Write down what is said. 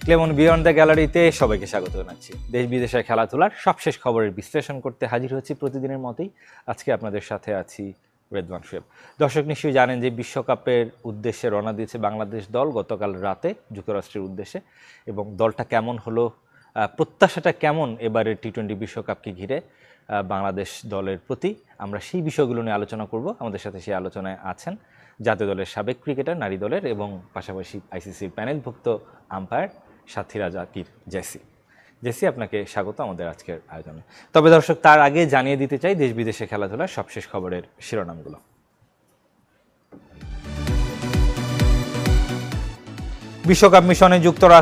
Clemon beyond the গ্যালারিতে সবাইকে স্বাগত জানাচ্ছি। দেশ বিদেশের খেলাধুলার সবশেষ খবরের বিশ্লেষণ করতে হাজির হচ্ছি প্রতিদিনের মতোই। আজকে আপনাদের সাথে আছি রেদওয়ান শোয়েব। দর্শক নিশ্চয়ই জানেন যে বিশ্বকাপের উদ্দেশ্যে রওনা দিয়েছে বাংলাদেশ দল গতকাল রাতে যুক্তরাষ্ট্রের উদ্দেশ্যে, এবং দলটা কেমন হলো, প্রত্যাশাটা কেমন এবারের টি-20 বিশ্বকাপকে ঘিরে বাংলাদেশ দলের প্রতি, আমরা সেই বিষয়গুলো নিয়ে আলোচনা করব। আমাদের সাথে সেই আলোচনায় আছেন জাতীয় দলের সাবেক ক্রিকেটার, নারী দলের এবং পাশাপাশি আইসিসির প্যানেলভুক্ত আম্পায়ার সাথীরা জাকির জেসি। জেসি, আপনাকে স্বাগত আমাদের আজকের আয়োজনে। তবে দর্শক, তার আগে জানিয়ে দিতে চাই দেশ বিদেশে খেলাধুলার সবশেষ খবরের শিরোনামগুলো। বিশ্বকাপ মিশনে যুক্তরাষ্ট্র